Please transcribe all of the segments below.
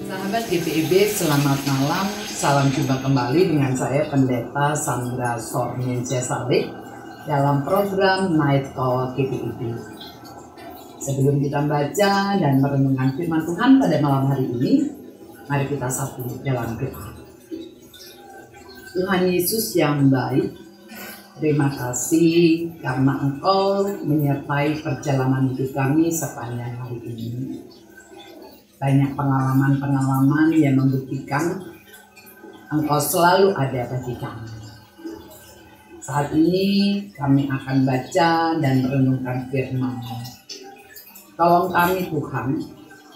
Sahabat GPIB, selamat malam. Salam jumpa kembali dengan saya Pendeta Sandra Sorniensyah Saleh dalam program Night Call GPIB. Sebelum kita baca dan merenungkan firman Tuhan pada malam hari ini, mari kita satu dalam doa. Tuhan Yesus yang baik, terima kasih karena Engkau menyertai perjalanan hidup kami sepanjang hari ini. Banyak pengalaman-pengalaman yang membuktikan Engkau selalu ada bagi kami. Saat ini kami akan baca dan merenungkan firman-Mu. Tolong kami Tuhan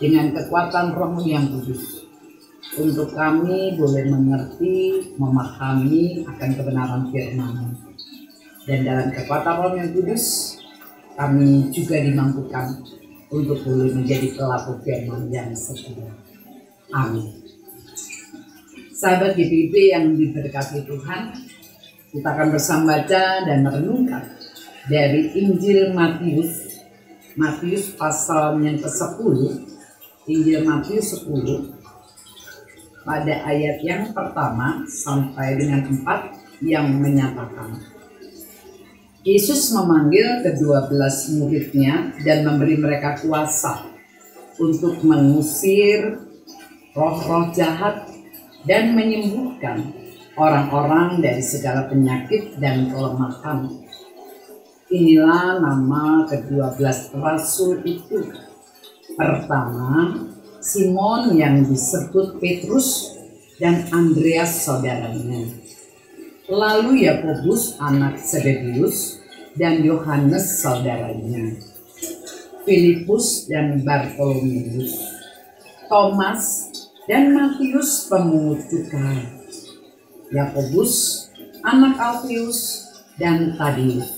dengan kekuatan Roh-Mu yang kudus, untuk kami boleh mengerti, memahami akan kebenaran firman-Mu. Dan dalam kekuatan Roh yang kudus, kami juga dimampukan untuk boleh menjadi pelaku firman yang setia. Amin. Sahabat GPIB yang diberkati Tuhan, kita akan bersama baca dan merenungkan dari Injil Matius pasal yang ke-10, Injil Matius 10, pada ayat yang pertama sampai dengan 4 yang menyatakan, Yesus memanggil ke-12 muridnya dan memberi mereka kuasa untuk mengusir roh-roh jahat dan menyembuhkan orang-orang dari segala penyakit dan kelemahan. Inilah nama ke-12 rasul itu. Pertama, Simon yang disebut Petrus dan Andreas saudaranya. Lalu Yakobus anak Zebedeus dan Yohanes saudaranya, Filipus dan Bartolomeus, Thomas dan Matius pemungut cukai, Yakobus anak Alfeus dan Tadeus,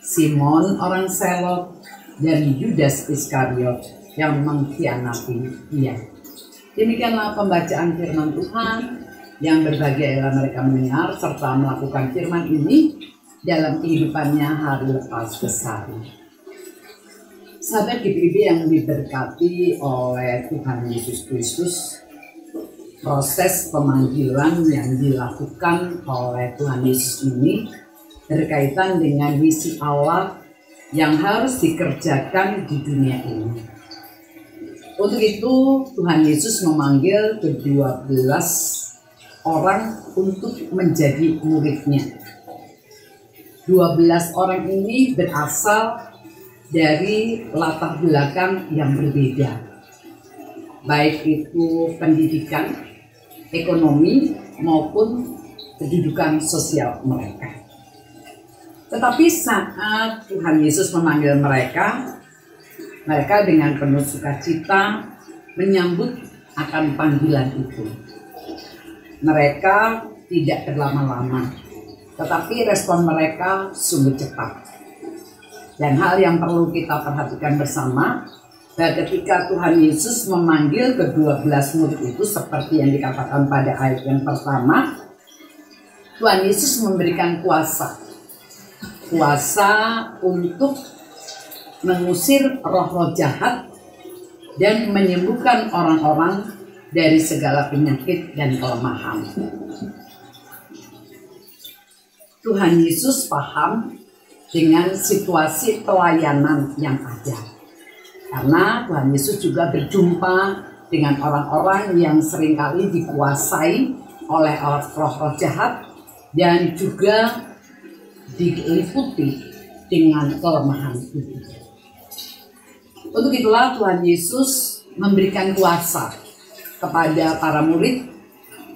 Simon orang Selot dan Yudas Iskariot yang mengkhianati dia. Demikianlah pembacaan firman Tuhan. Yang berbahagia ialah mereka mendengar serta melakukan firman ini dalam kehidupannya hari lepas kesari. Sahabat GPIB yang diberkati oleh Tuhan Yesus Kristus, proses pemanggilan yang dilakukan oleh Tuhan Yesus ini berkaitan dengan misi Allah yang harus dikerjakan di dunia ini. Untuk itu Tuhan Yesus memanggil ke-12 orang untuk menjadi muridnya. 12 orang ini berasal dari latar belakang yang berbeda, baik itu pendidikan, ekonomi, maupun kedudukan sosial mereka. Tetapi saat Tuhan Yesus memanggil mereka dengan penuh sukacita menyambut akan panggilan itu. Mereka tidak berlama-lama, tetapi respon mereka sungguh cepat. Dan hal yang perlu kita perhatikan bersama, bahwa ketika Tuhan Yesus memanggil ke-12 murid itu seperti yang dikatakan pada ayat yang pertama, Tuhan Yesus memberikan kuasa untuk mengusir roh-roh jahat dan menyembuhkan orang-orang dari segala penyakit dan kelemahan. Tuhan Yesus paham dengan situasi pelayanan yang ada. Karena Tuhan Yesus juga berjumpa dengan orang-orang yang seringkali dikuasai oleh roh-roh jahat dan juga diliputi dengan kelemahan itu. Untuk itulah Tuhan Yesus memberikan kuasa kepada para murid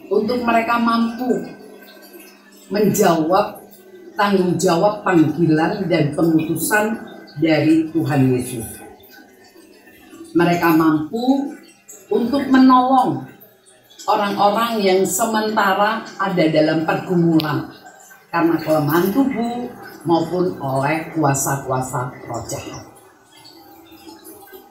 untuk mereka mampu menjawab tanggung jawab panggilan dan pengutusan dari Tuhan Yesus. Mereka mampu untuk menolong orang-orang yang sementara ada dalam pergumulan karena kelemahan tubuh maupun oleh kuasa-kuasa roh jahat.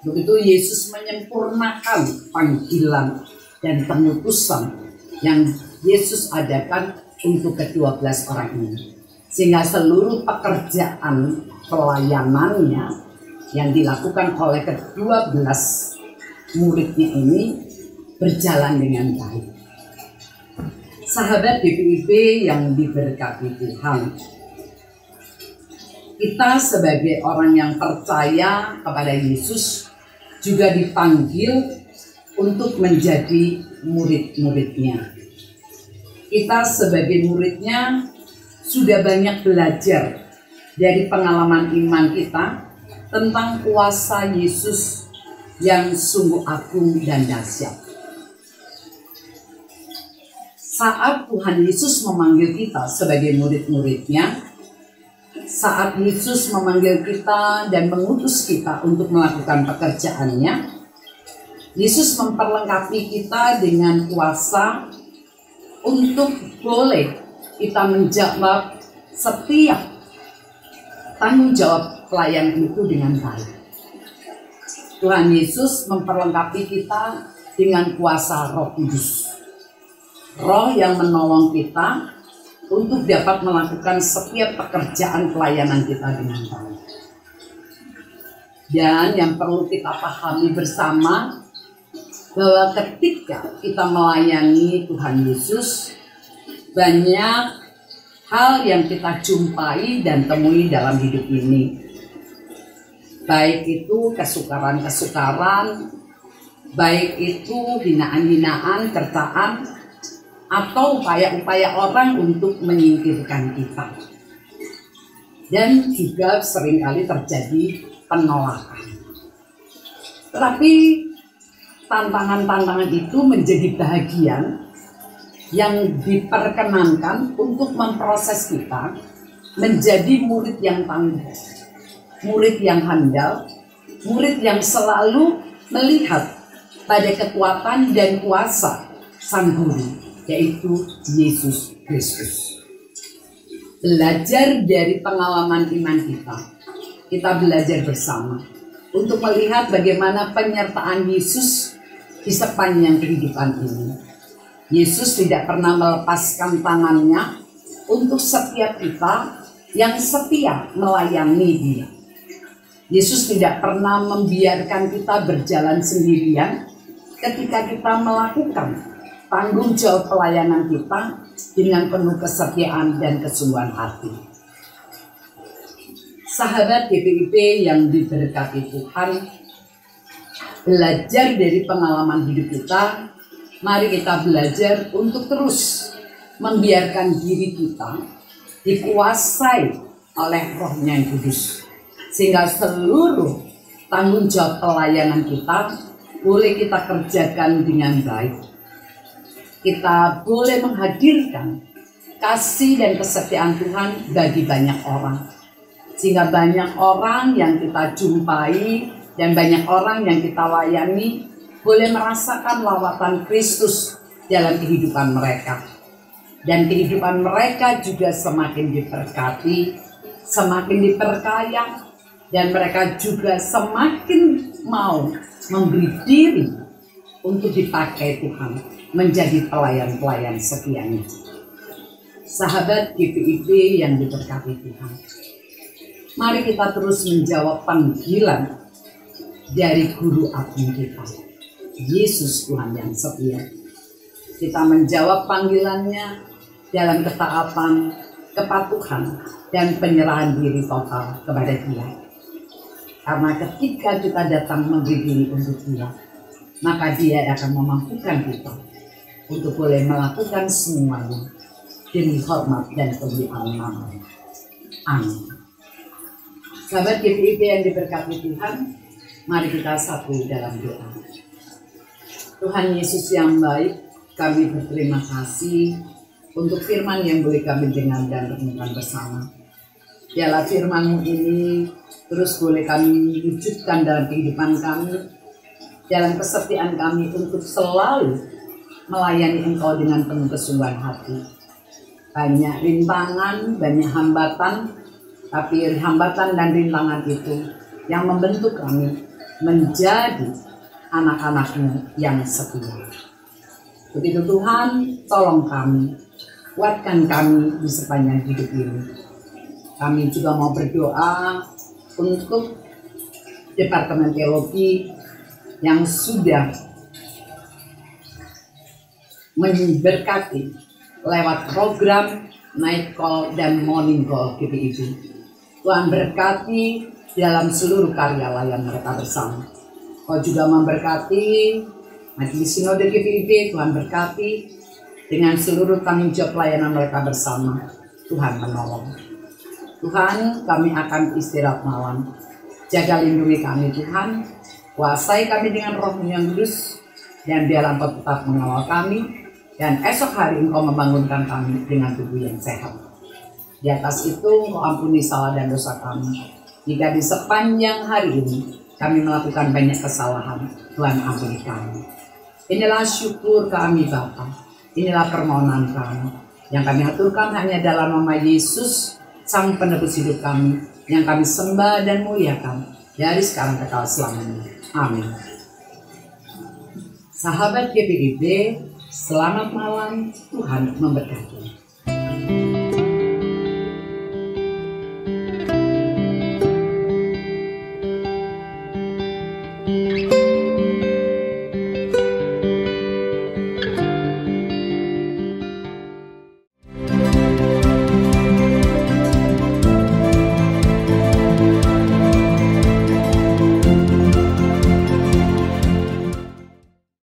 Begitu Yesus menyempurnakan panggilan dan pengutusan yang Yesus adakan untuk ke-12 orang ini. Sehingga seluruh pekerjaan pelayanannya yang dilakukan oleh ke-12 muridnya ini berjalan dengan baik. Sahabat DPIB yang diberkati Tuhan, kita sebagai orang yang percaya kepada Yesus juga dipanggil untuk menjadi murid-muridnya. Kita sebagai muridnya sudah banyak belajar dari pengalaman iman kita tentang kuasa Yesus yang sungguh agung dan dahsyat. Saat Tuhan Yesus memanggil kita sebagai murid-muridnya, saat Yesus memanggil kita dan mengutus kita untuk melakukan pekerjaannya, Yesus memperlengkapi kita dengan kuasa untuk boleh kita menjawab setiap tanggung jawab pelayanan itu dengan baik. Tuhan Yesus memperlengkapi kita dengan kuasa Roh Kudus. Roh yang menolong kita untuk dapat melakukan setiap pekerjaan pelayanan kita dengan baik. Dan yang perlu kita pahami bersama, bahwa ketika kita melayani Tuhan Yesus, banyak hal yang kita jumpai dan temui dalam hidup ini. Baik itu kesukaran-kesukaran, baik itu hinaan-hinaan, cercaan, atau upaya-upaya orang untuk menyingkirkan kita. Dan juga seringkali terjadi penolakan. Tetapi tantangan-tantangan itu menjadi bagian yang diperkenankan untuk memproses kita menjadi murid yang tangguh, murid yang handal, murid yang selalu melihat pada kekuatan dan kuasa Sang Guru, yaitu Yesus Kristus. Belajar dari pengalaman iman kita belajar bersama untuk melihat bagaimana penyertaan Yesus di sepanjang kehidupan ini. Yesus tidak pernah melepaskan tangannya untuk setiap kita yang setia melayani Dia. Yesus tidak pernah membiarkan kita berjalan sendirian ketika kita melakukan tanggung jawab pelayanan kita dengan penuh kesetiaan dan kesungguhan hati. Sahabat DPIB yang diberkati Tuhan, belajar dari pengalaman hidup kita, mari kita belajar untuk terus membiarkan diri kita dikuasai oleh Roh-Nya yang Kudus, sehingga seluruh tanggung jawab pelayanan kita boleh kita kerjakan dengan baik. Kita boleh menghadirkan kasih dan kesetiaan Tuhan bagi banyak orang, sehingga banyak orang yang kita jumpai dan banyak orang yang kita layani boleh merasakan lawatan Kristus dalam kehidupan mereka. Dan kehidupan mereka juga semakin diberkati, semakin diperkaya, dan mereka juga semakin mau memberi diri untuk dipakai Tuhan menjadi pelayan-pelayan setianya. Sahabat GPIB yang diberkati Tuhan, mari kita terus menjawab panggilan dari Guru Agung kita, Yesus Tuhan yang setia. Kita menjawab panggilannya dalam ketaatan, kepatuhan, dan penyerahan diri total kepada Dia. Karena ketika kita datang memberi diri untuk Dia, maka Dia akan memampukan kita untuk boleh melakukan semuanya demi hormat dan kemuliaan nama-Nya. Amin. Sahabat GPIB yang diberkati Tuhan, mari kita satu dalam doa. Tuhan Yesus yang baik, kami berterima kasih untuk firman yang boleh kami dengar dan renungkan bersama. Biarlah firman-Mu ini terus boleh kami wujudkan dalam kehidupan kami, dalam kesetiaan kami untuk selalu melayani Engkau dengan penuh kesungguhan hati. Banyak rintangan, banyak hambatan, tapi hambatan dan rintangan itu yang membentuk kami menjadi anak-anak-Mu yang setia. Begitu Tuhan, tolong kami, kuatkan kami di sepanjang hidup ini. Kami juga mau berdoa untuk Departemen Teologi yang sudah memberkati lewat program Night Call dan Morning Call GPIB. Tuhan berkati dalam seluruh karya layan mereka bersama. Kau juga memberkati Majelis Sinode GPIB. Tuhan berkati dengan seluruh tanggung jawab layanan mereka bersama. Tuhan menolong. Tuhan, kami akan istirahat malam. Jaga lindungi kami Tuhan. Kuasai kami dengan Roh-Mu yang kudus. Dan biarlah Engkau tetap mengawal kami. Dan esok hari Engkau membangunkan kami dengan tubuh yang sehat. Di atas itu Engkau ampuni salah dan dosa kami. Jika di sepanjang hari ini kami melakukan banyak kesalahan, Tuhan ampuni kami. Inilah syukur kami Bapa. Inilah permohonan kami. Yang kami aturkan hanya dalam nama Yesus, Sang Penebus hidup kami. Yang kami sembah dan muliakan dari sekarang kekal selamanya. Amin. Sahabat GPIB, selamat malam, Tuhan memberkati.